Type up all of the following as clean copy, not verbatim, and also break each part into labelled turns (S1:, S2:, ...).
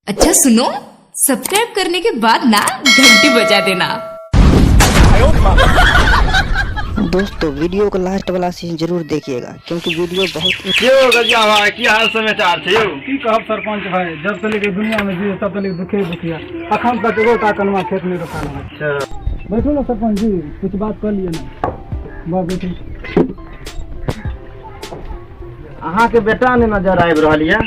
S1: अच्छा सुनो, सब्सक्राइब करने के बाद ना घंटी बजा देना।
S2: दोस्तों वीडियो को लास्ट वाला सीन जरूर देखिएगा क्योंकि वीडियो बहुत
S3: गजिया भाई की हाल समाचार छे?
S4: की कहब सरपंच भाई, जब तक के दुनिया में जिए तब तक दुखे दुखिया। अखन तक एगो टा कनवा खेत में रोका ना।
S3: अच्छा
S4: बैठो ना सरपंच जी, कुछ बात कर लिए ना। बस बैठो।
S3: अहाँ के बेटा ने नजर आबि रहल ये।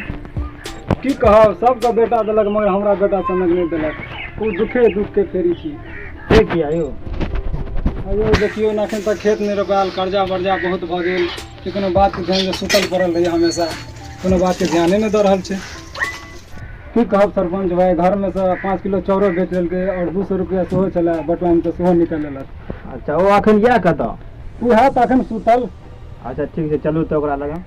S4: की कहब, सबका बेटा देलक मगर हमरा बेटा समझ नहीं देलक। वो दुखे दुख के फेरी छी।
S3: के किया यो?
S4: अयो देखियो ना, अखन तक खेत नहीं रोपायल, कर्जा वर्जा बहुत भ गेल। कोनो बात के ध्यान सुतल पड़ल रही हमेशा, कोनो बात के ध्याने नहीं दे रहल छे। की कहब सरपंच भाई, घर में से 5 किलो चाउरो बेच लेलकै और 200 रुपया सेहो छलै, बटवा में तो सेहो निकल लेलक।
S3: अच्छा वो अखन या कत?
S4: वो है तो अखन सुतल।
S3: अच्छा ठीक है, चलू तो ओकरा लगा।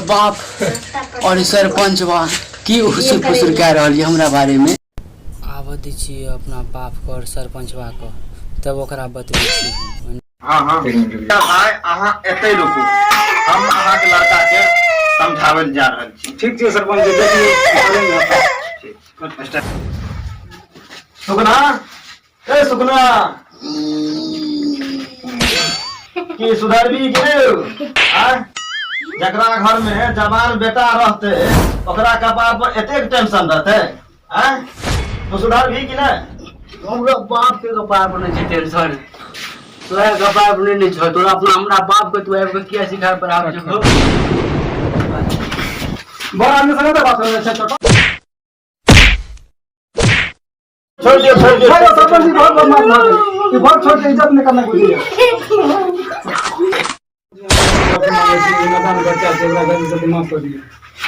S5: बाप और सरपंच बा की उसे फुसुर कह रही है हमरा बारे में।
S6: आब दी छी अपना बाप को और सरपंच बा को, तब ओकरा बतबै छी।
S3: हां भाई अहाँ एतै रुकू, हम अहाँ के लड़का के समझाबै जा रहल छी।
S4: ठीक छै सरपंच जी, देखिए।
S3: सुगना, ए सुगना, की सुधरबी के? जकरा घर में जवान बेटा रहते ओकरा कपार पर एतेक टेंशन रहते, तो सुधरबी कि नहीं?
S5: हमरा बाप के कपार पर नहीं टेंशन, तोरा कपार पर नहीं छ। तोरा अपना हमरा बाप के तू आब के किया सिखा पर आब जो
S4: बड़ा आदमी संगे तो बात कर रहे छोटा।
S3: छोड़ दियो
S4: भाई सरपंच जी बहुत बदमाश हो गए, ये बहुत छोटे इज्जत नहीं करना चाहिए।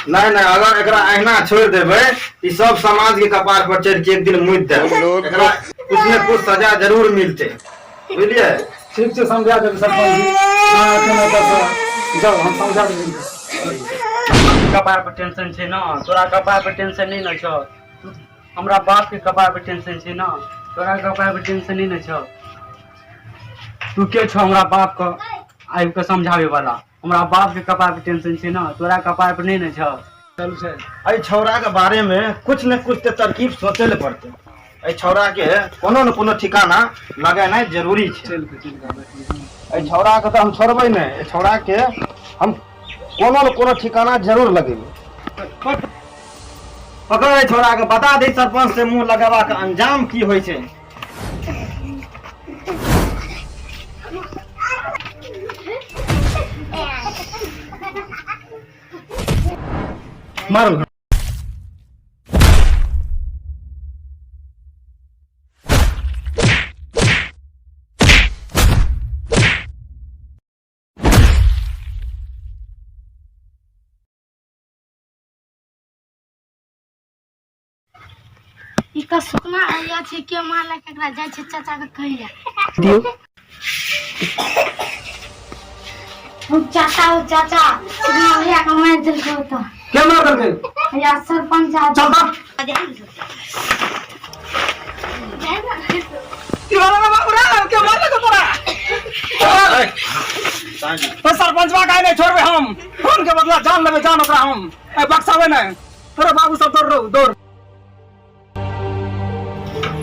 S3: नहीं नहीं, अगर एकरा अहिना छोड़ देबे ई सब समाज के कपार पर चढ़ के एक दिन मुइत दे, एकरा कुछ न कुछ सजा जरूर मिलते, बुझलिए?
S4: ठीक से समझा देब सरपंच जी। हां केना पता जाओ, हम समझा देब।
S5: कपार पर टेंशन छे ना, तोरा कपार पर टेंशन नहीं न छ। हमरा बाप के कपार पर टेंशन छे ना, तोरा कपार पर टेंशन नहीं न छ। तू के छ हमरा बाप को आबि के समझावे वाला? हमरा बाप के कपार पे टेंशन छे ना, तोरा कपार पे नहीं न छ।
S4: चल छै
S3: एहि छौड़ा के बारे में कुछ न कुछ तो तरकीब सोचे ले पड़ते। एहि छौड़ा के कोनो न कोनो ठिकाना लगाना जरूरी है। एहि छौड़ा के तो हम छोड़बै नहीं, एहि छौड़ा के हम कोनो न कोनो ठिकाना जरूर लगेबै। पकड़ एहि छौड़ा के, बता दे सरपंच से मुंह लगावा के अंजाम की होय छै। मारो
S7: इका सुकना आया छे के माला केकरा जाय छे चाचा के कहिया
S2: दियो।
S7: हो चाचा सुकना भैया का मार दिल को तो
S4: क्या मार करके
S7: या सरपंच आ
S4: चल बा। की वाला ना बाबूरा के मार के तोरा। तो सरपंच बा काहे नहीं छोड़बे हम? खून के बदला जान लेबे, जान ओकरा हम। ए बक्सावे नहीं, तोरा बाबू सब दौड़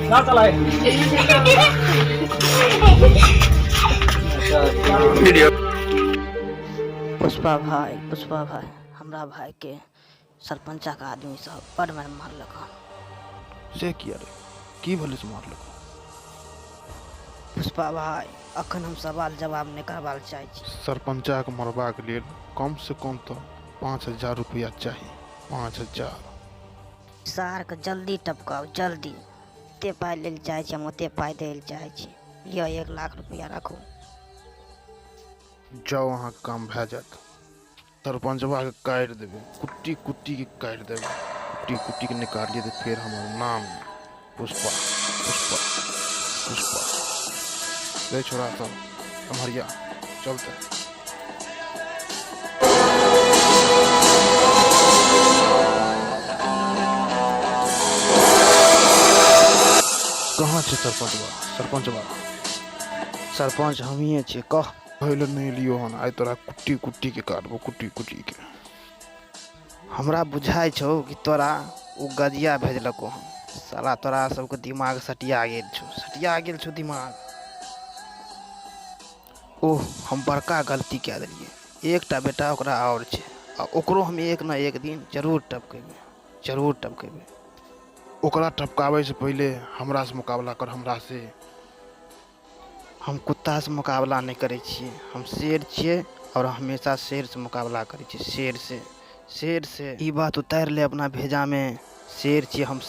S4: ना चलाए।
S2: पुष्पा भाई हमरा भाई के सरपंचा का आदमी सब बड़ मार मारलक हन।
S8: से किया रे, की भले से मारलक?
S2: पुष्पा भाई अखन हम सवाल जवाब नहीं करवाल चाहे छी।
S8: सरपंचा के मरबा के लिए कम से कम तो 5000 रुपया चाहिए। 5000
S2: सार के जल्दी टपकाओ, जल्दी। ते पाई ले चाहे छी हम, ओते पाई दे चाहे छी। लियो 1 लाख रुपया रखो।
S8: जाओ अहाँ काम भए जात। सरपंचवा के काट देवे, कुट्टी कुट्टी के काट देवे, कुट्टी कुट्टी के निकालिए तो फिर हमारा नाम पुष्पा पुष्पा पुष्पा। ले छोड़ा सब कमरिया चलते। छै सरपंच बा? सरपंच बा
S3: सरपंच हमिए छियै, कह।
S8: पहले नहीं लियो हन, आइ तोरा कुट्टी कुट्टी के काटबो, कुट्टी कुट्टी के।
S3: हमरा बुझाइ छौ कि तोरा उ गजिया भेजलको हन। साला तोरा सबके दिमाग सटिया गेल छौ दिमाग। ओह, हम बड़का गलती कए देलिए। एकटा बेटा ओकरा और छै, आ ओकरो हम एक न एक दिन जरूर टपकेबै।
S8: ओकरा टपकावे से पहले हमरा से मुकाबला कर, हमरा से।
S3: हम कुत्ता से मुकाबला नहीं करै छियै, हम शेर छियै और हमेशा शेर से मुकाबला करै छियै। शेर से ई बात उतार ले अपना भेजा में। शेर छियै हम,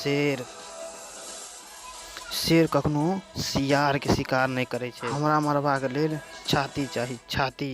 S3: शेर कखनो सियार के शिकार नहीं करै छै। हमरा मरबा के लेल छाती चाही, छाती।